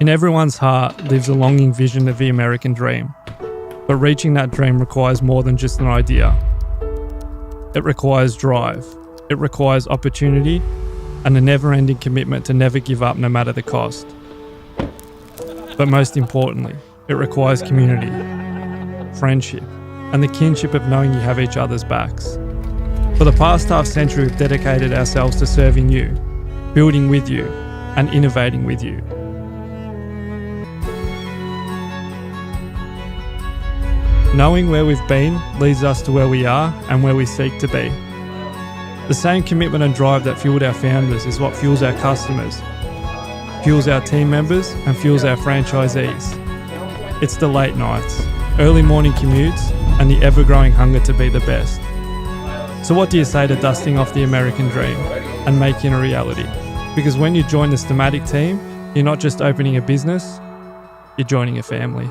In everyone's heart lives a longing vision of the American dream. But reaching that dream requires more than just an idea. It requires drive. It requires opportunity and a never-ending commitment to never give up no matter the cost. But most importantly, it requires community, friendship, and the kinship of knowing you have each other's backs. For the past half century, we've dedicated ourselves to serving you, building with you, and innovating with you. Knowing where we've been leads us to where we are and where we seek to be. The same commitment and drive that fueled our founders is what fuels our customers, fuels our team members, and fuels our franchisees. It's the late nights, early morning commutes, and the ever-growing hunger to be the best. So what do you say to dusting off the American dream and making it a reality? Because when you join the Steamatic team, you're not just opening a business, you're joining a family.